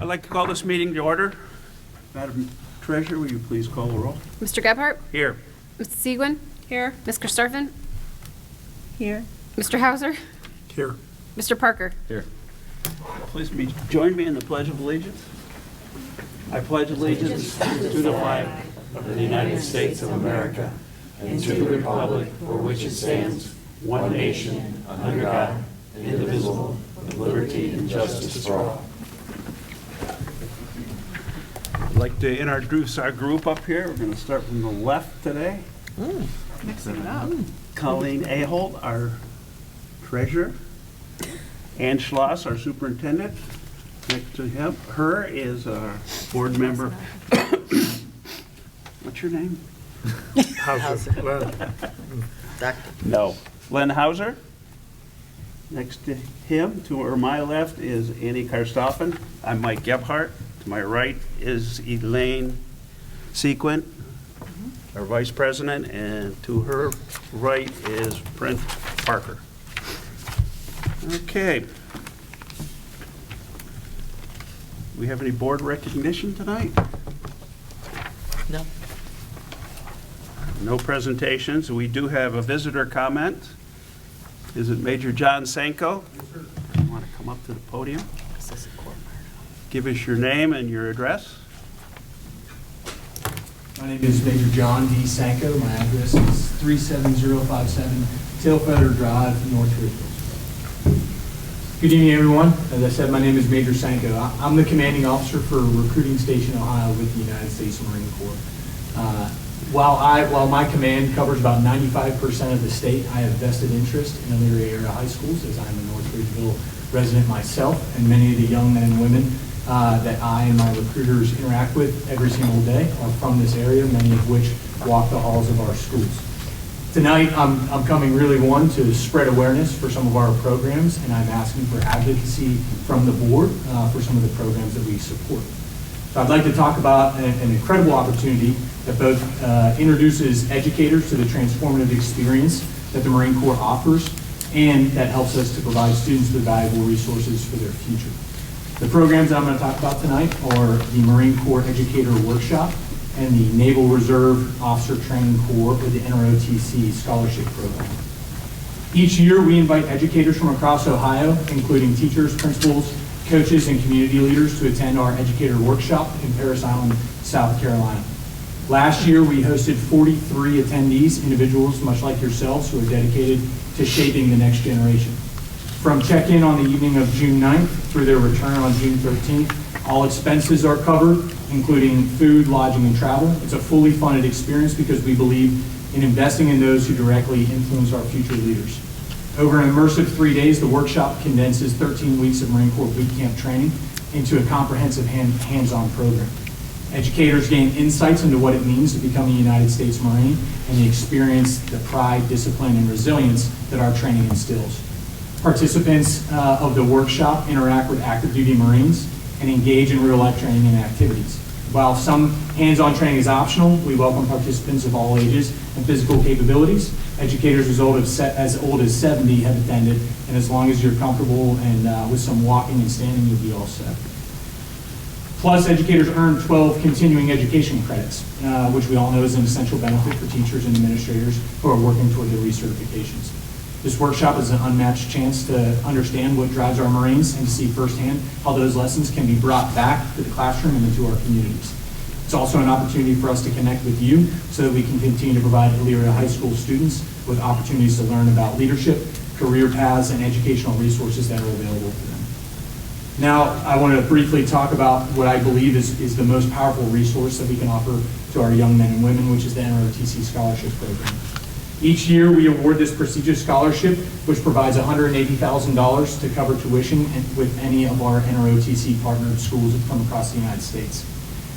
I'd like to call this meeting to order. Madam Treasurer, will you please call the roll? Mr. Gebhardt? Here. Mrs. Seguin? Here. Ms. Karstoffen? Here. Mr. Hauser? Here. Mr. Parker? Here. Please join me in the Pledge of Allegiance. I pledge allegiance to the flag of the United States of America and to the republic for which it stands, one nation, under God, indivisible, with liberty and justice for all. I'd like to introduce our group up here. We're going to start from the left today. Mixing it up. Colleen Ahold, our treasurer. Ann Schloss, our superintendent. Next to her is our board member. What's your name? Hauser. No. Len Hauser. Next to him, to my left, is Annie Karstoffen. I'm Mike Gebhardt. To my right is Elaine Sequin, our vice president, and to her right is Brent Parker. Okay. We have any board recognition tonight? No. No presentations. We do have a visitor comment. Is it Major John Sanko? Yes, sir. You want to come up to the podium? Give us your name and your address. My name is Major John D. Sanko. My address is 37057 Tailfeather Drive, North Ridgeville. Good evening, everyone. As I said, my name is Major Sanko. I'm the commanding officer for Recruiting Station, Ohio with the United States Marine Corps. While my command covers about 95% of the state, I have vested interest in Elyria area high schools, as I'm a North Ridgeville resident myself, and many of the young men and women that I and my recruiters interact with every single day are from this area, many of which walk the halls of our schools. Tonight, I'm coming really, to spread awareness for some of our programs, and I'm asking for advocacy from the board for some of the programs that we support. So I'd like to talk about an incredible opportunity that both introduces educators to the transformative experience that the Marine Corps offers, and that helps us to provide students with valuable resources for their future. The programs that I'm going to talk about tonight are the Marine Corps Educator Workshop and the Naval Reserve Officer Training Corps, or the NROTC Scholarship Program. Each year, we invite educators from across Ohio, including teachers, principals, coaches, and community leaders to attend our Educator Workshop in Parris Island, South Carolina. Last year, we hosted 43 attendees, individuals much like yourselves, who are dedicated to shaping the next generation. From check-in on the evening of June 9th through their return on June 13th, all expenses are covered, including food, lodging, and travel. It's a fully funded experience because we believe in investing in those who directly influence our future leaders. Over an immersive 3 days, the workshop condenses 13 weeks of Marine Corps boot camp training into a comprehensive hands-on program. Educators gain insights into what it means to become a United States Marine, and they experience the pride, discipline, and resilience that our training instills. Participants of the workshop interact with active duty Marines and engage in real-life training and activities. While some hands-on training is optional, we welcome participants of all ages and physical capabilities. Educators as old as 70 have attended, and as long as you're comfortable and with some walking and standing, you'll be all set. Plus, educators earn 12 continuing education credits, which we all know is an essential benefit for teachers and administrators who are working toward their recertifications. This workshop is an unmatched chance to understand what drives our Marines and to see firsthand how those lessons can be brought back to the classroom and into our communities. It's also an opportunity for us to connect with you so that we can continue to provide Elyria High School students with opportunities to learn about leadership, career paths, and educational resources that are available to them. Now, I want to briefly talk about what I believe is the most powerful resource that we can offer to our young men and women, which is the NROTC Scholarship Program. Each year, we award this prestigious scholarship, which provides $180,000 to cover tuition with any of our NROTC partnered schools from across the United States.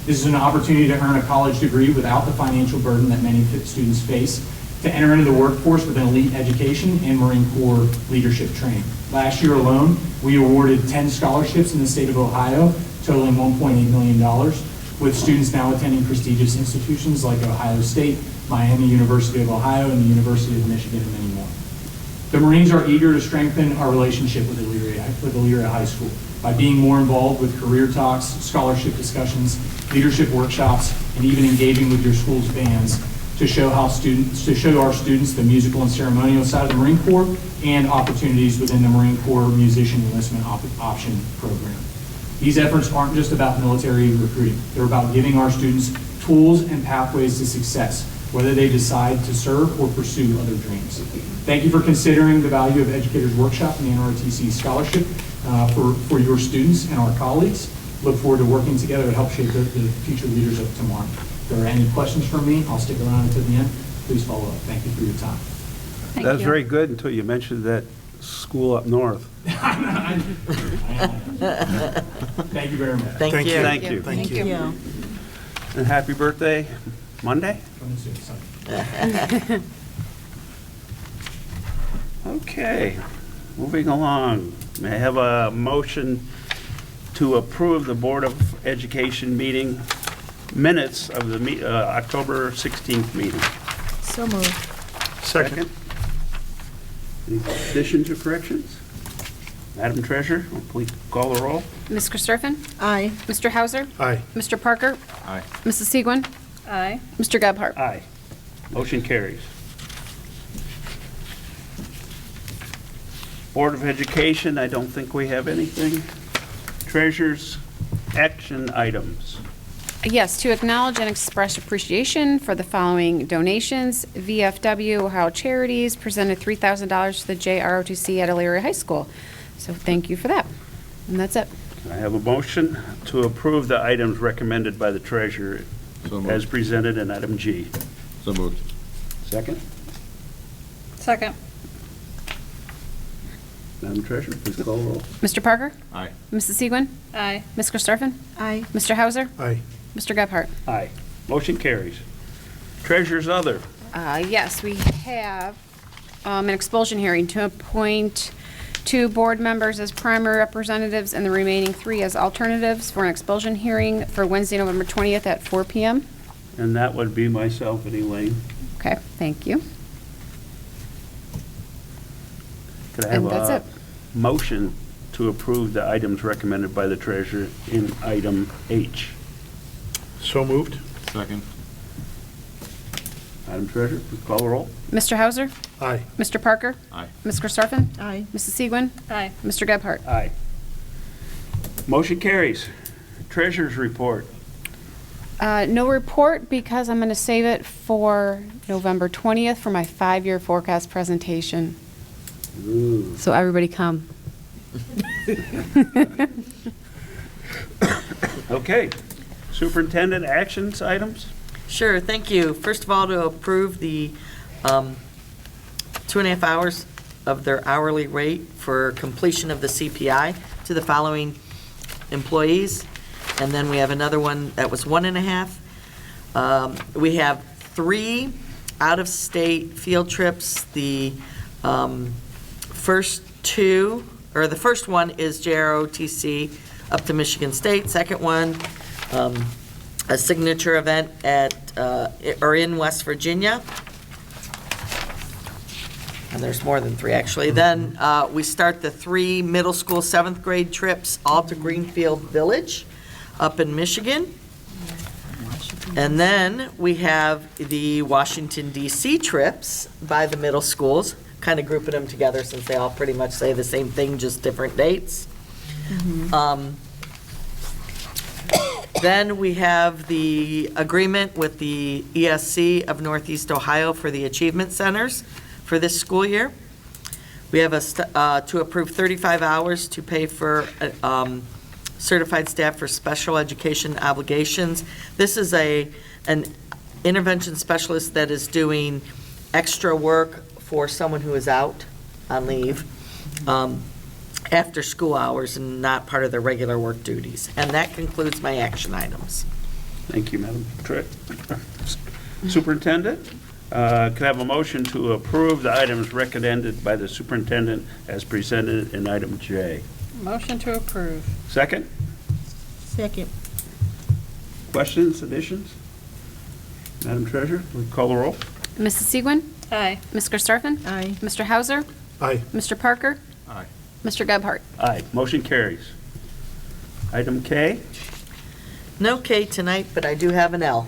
This is an opportunity to earn a college degree without the financial burden that many students face, to enter into the workforce with an elite education and Marine Corps leadership training. Last year alone, we awarded 10 scholarships in the state of Ohio, totaling $1.8 million, with students now attending prestigious institutions like Ohio State, Miami University of Ohio, and the University of Michigan, and many more. The Marines are eager to strengthen our relationship with Elyria High School by being more involved with career talks, scholarship discussions, leadership workshops, and even engaging with your school's bands to show our students the musical and ceremonial side of the Marine Corps and opportunities within the Marine Corps Musician Enlistment Option Program. These efforts aren't just about military recruiting. They're about giving our students tools and pathways to success, whether they decide to serve or pursue other dreams. Thank you for considering the value of Educators Workshop and the NROTC Scholarship for your students and our colleagues. Look forward to working together to help shape the future leaders of tomorrow. If there are any questions from me, I'll stick around until the end. Please follow up. Thank you for your time. That was very good until you mentioned that school up north. Thank you very much. Thank you. Thank you. Thank you. And happy birthday, Monday? Coming soon, Sunday. Okay, moving along. May I have a motion to approve the Board of Education meeting minutes of the October 16th meeting? So moved. Second. Any additions or corrections? Madam Treasurer, please call the roll. Ms. Karstoffen? Aye. Mr. Hauser? Aye. Mr. Parker? Aye. Mrs. Segwin? Aye. Mr. Gebhardt? Aye. Motion carries. Board of Education, I don't think we have anything. Treasurer's action items. Yes, to acknowledge and express appreciation for the following donations. VFW Ohio Charities presented $3,000 to the JROTC at Elyria High School. So thank you for that. And that's it. I have a motion to approve the items recommended by the treasurer So moved. as presented in item G. So moved. Second. Second. Madam Treasurer, please call the roll. Mr. Parker? Aye. Mrs. Segwin? Aye. Ms. Karstoffen? Aye. Mr. Hauser? Aye. Mr. Gebhardt? Aye. Motion carries. Treasurer's other. Yes, we have an expulsion hearing to appoint 2 board members as primary representatives and the remaining 3 as alternatives for an expulsion hearing for Wednesday, November 20th at 4 p.m. And that would be myself and Elaine. Okay, thank you. Could I have And that's a it. motion to approve the items recommended by the treasurer in item H? So moved. Second. Madam Treasurer, please call the roll. Mr. Hauser? Aye. Mr. Parker? Aye. Ms. Karstoffen? Aye. Mrs. Segwin? Aye. Mr. Gebhardt? Aye. Motion carries. Treasurer's report. No report because I'm going to save it for November 20th for my 5-year forecast presentation. Ooh. So everybody come. Okay. Superintendent actions items? Sure, thank you. First of all, to approve the 2.5 hours of their hourly rate for completion of the CPI to the following employees. And then we have another one that was 1.5. We have 3 out-of-state field trips. The first one is JROTC up to Michigan State. Second one, a signature event in West Virginia. And there's more than 3, actually. Then we start the 3 middle school 7th grade trips, all to Greenfield Village up in Michigan. And then we have the Washington DC trips by the middle schools, kind of grouping them together since they all pretty much say the same thing, just different dates. Then we have the agreement with the ESC of Northeast Ohio for the achievement centers for this school year. We have to approve 35 hours to pay for certified staff for special education obligations. This is an intervention specialist that is doing extra work for someone who is out on leave after school hours and not part of their regular work duties. And that concludes my action items. Thank you, Madam Superintendent. Could I have a motion to approve the items recommended by the superintendent as presented in item J? Motion to approve. Second? Second. Questions, additions? Madam Treasurer, please call the roll. Mrs. Segwin? Aye. Ms. Karstoffen? Aye. Mr. Hauser? Aye. Mr. Parker? Aye. Mr. Gebhardt? Aye. Motion carries. Item K, No K tonight, but I do have an L.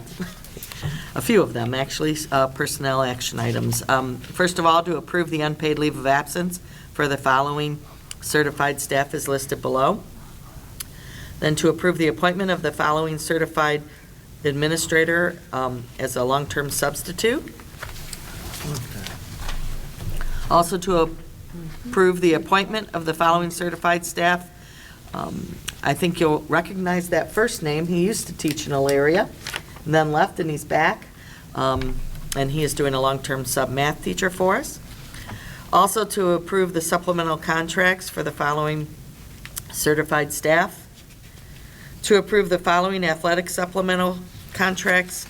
A few of them, actually, personnel action items. First of all, to approve the unpaid leave of absence for the following certified staff as listed below. Then to approve the appointment of the following certified administrator as a long-term substitute. Also to approve the appointment of the following certified staff. I think you'll recognize that first name. He used to teach in Elyria, and then left, and he's back. And he is doing a long-term sub-math teacher for us. Also to approve the supplemental contracts for the following certified staff. To approve the following athletic supplemental contracts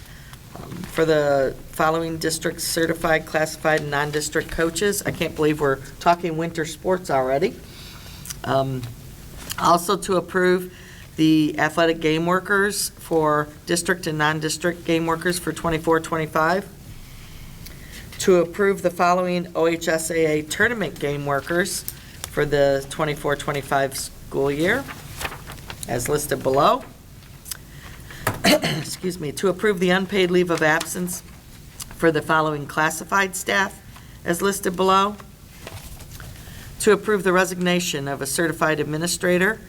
for the following district certified, classified, and non-district coaches. I can't believe we're talking winter sports already. Also to approve the athletic game workers for district and non-district game workers for 24-25. To approve the following OHSAA tournament game workers for the 24-25 school year, as listed below. Excuse me. To approve the unpaid leave of absence for the following classified staff, as listed below. To approve the resignation of a certified administrator,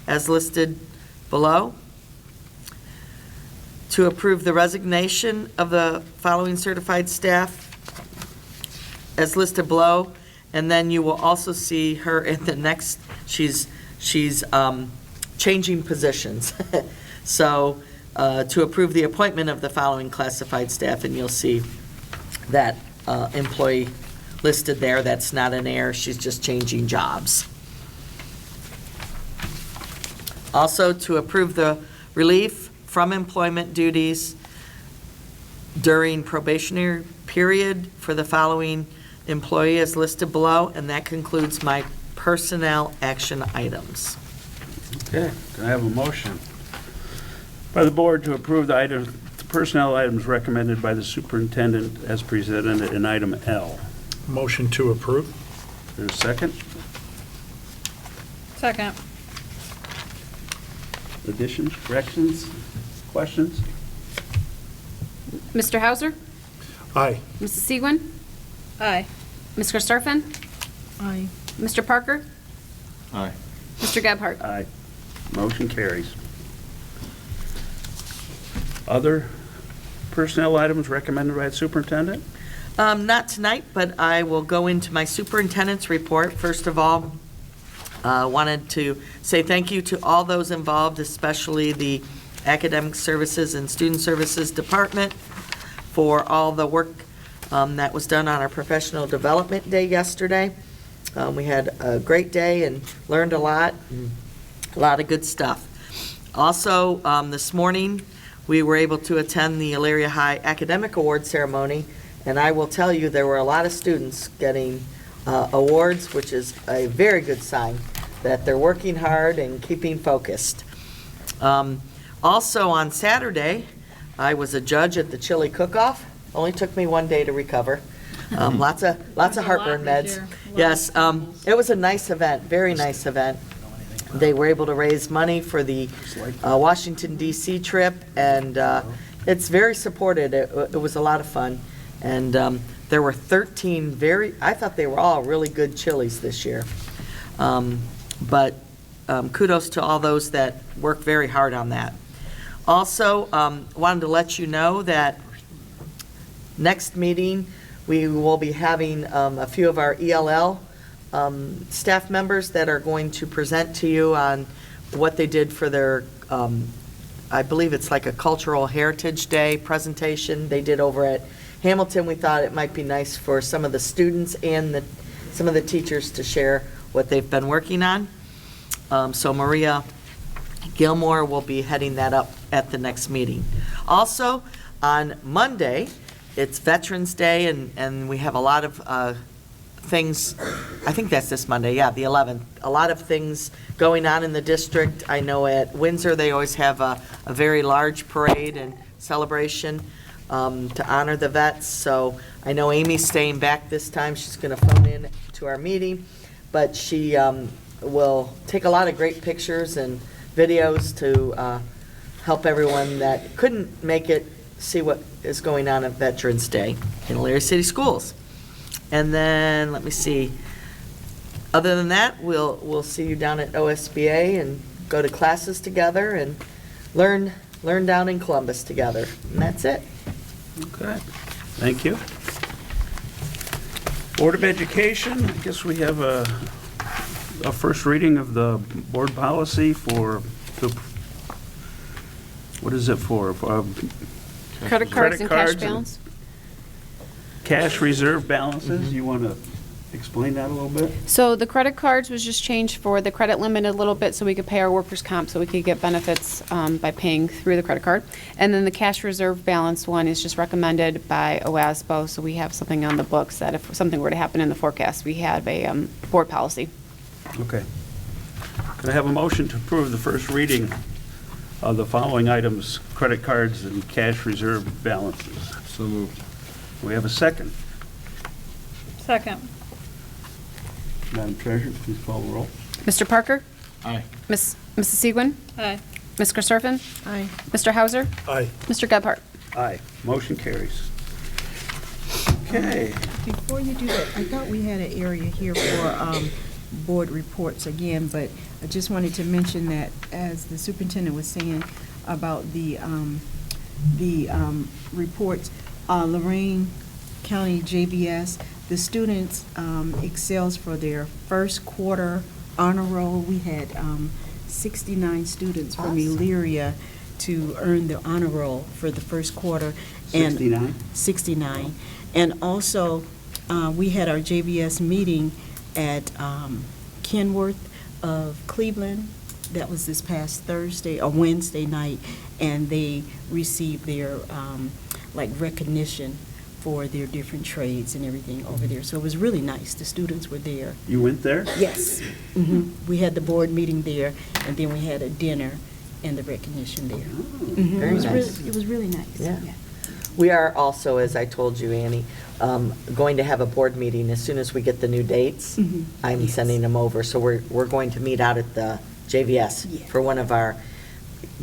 as listed below. To approve the resignation of the following certified staff, as listed below. And then you will also see her in the next, she's changing positions. So to approve the appointment of the following classified staff, and you'll see that employee listed there. That's not an error, she's just changing jobs. Also to approve the relief from employment duties during probationary period for the following employee as listed below, and that concludes my personnel action items. okay, can I have a motion by the board to approve the items, the personnel items recommended by the superintendent as presented in item L? Motion to approve. Is there a second? Second. Additions, corrections, questions? Mr. Hauser? Aye. Mrs. Segwin? Aye. Ms. Karstoffen? Aye. Mr. Parker? Aye. Mr. Gebhardt? Aye. Motion carries. Other personnel items recommended by the superintendent? Not tonight, but I will go into my superintendent's report. First of all, wanted to say thank you to all those involved, especially the Academic Services and Student Services Department, for all the work that was done on our Professional Development Day yesterday. We had a great day and learned a lot of good stuff. Also, this morning, we were able to attend the Elyria High Academic Award Ceremony, and I will tell you, there were a lot of students getting awards, which is a very good sign that they're working hard and keeping focused. Also, on Saturday, I was a judge at the chili cook-off. Only took me one day to recover. Lots of heartburn meds. Yes, it was a nice event, very nice event. They were able to raise money for the Washington DC trip, and it's very supported. It was a lot of fun. And there were 13 I thought they were all really good chilies this year. But kudos to all those that worked very hard on that. Also, wanted to let you know that next meeting, we will be having a few of our ELL staff members that are going to present to you on what they did for their, I believe it's like a Cultural Heritage Day presentation they did over at Hamilton. We thought it might be nice for some of the students and some of the teachers to share what they've been working on. So Maria Gilmore will be heading that up at the next meeting. Also, on Monday, it's Veterans Day, and we have a lot of things, I think that's this Monday, yeah, the 11th. A lot of things going on in the district. I know at Windsor, they always have a very large parade and celebration to honor the vets. So I know Amy's staying back this time. She's going to phone in to our meeting, but she will take a lot of great pictures and videos to help everyone that couldn't make it see what is going on at Veterans Day in Elyria City Schools. And then, let me see, other than that, we'll see you down at OSBA and go to classes together and learn down in Columbus together. And that's it. Okay, thank you. Board of Education, I guess we have a first reading of the board policy what is it for? Credit cards and cash balance? Cash reserve balances, you want to explain that a little bit? So the credit cards was just changed for the credit limit a little bit so we could pay our workers' comp, so we could get benefits by paying through the credit card. And then the cash reserve balance one is just recommended by OASBO, so we have something on the books that if something were to happen in the forecast, we have a board policy. Okay. Could I have a motion to approve the first reading of the following items, credit cards and cash reserve balances? So moved. Do we have a second? Second. Madam Treasurer, please call the roll. Mr. Parker? Aye. Mrs. Segwin? Aye. Ms. Karstoffen? Aye. Mr. Hauser? Aye. Mr. Gebhardt? Aye. Motion carries. Okay. Before you do that, I thought we had an area here for board reports again, but I just wanted to mention that, as the superintendent was saying about the reports, Lorraine County JVS, the students excels for their first quarter honor roll. We had 69 students from Elyria to earn the honor roll for the first quarter. 69? 69. And also, we had our JVS meeting at Kenworth of Cleveland. That was this past Thursday or Wednesday night, and they received their recognition for their different trades and everything over there. So it was really nice. The students were there. You went there? Yes. We had the board meeting there, and then we had a dinner and the recognition there. Very It was nice. It was really nice. Yeah. We are also, as I told you, Annie, going to have a board meeting as soon as we get the new dates. I'm Yes. sending them over, so we're going to meet out at the JVS Yeah. for one of our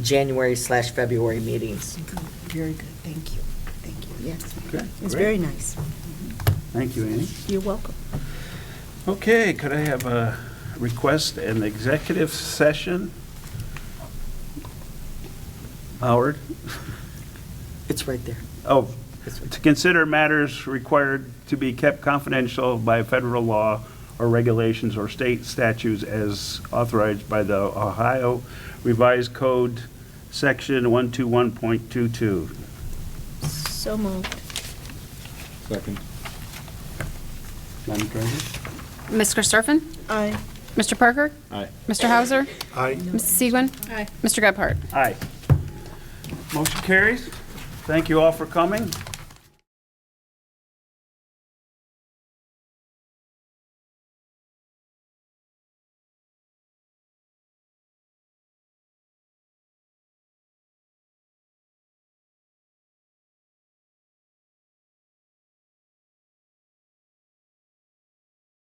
January/February meetings. Good. Very good. Thank you. Thank you. Yes. Okay, It's great. very nice. Thank you, Annie. You're welcome. Okay, could I have a request an executive session? Howard? It's right there. Oh, to consider matters required to be kept confidential by federal law or regulations or state statutes as authorized by the Ohio Revised Code, Section 121.22. So moved. Second. Madam Treasurer? Ms. Karstoffen? Aye. Mr. Parker? Aye. Mr. Hauser? Aye. Mrs. Segwin? Aye. Mr. Gebhardt? Aye. Motion carries. Thank you all for coming.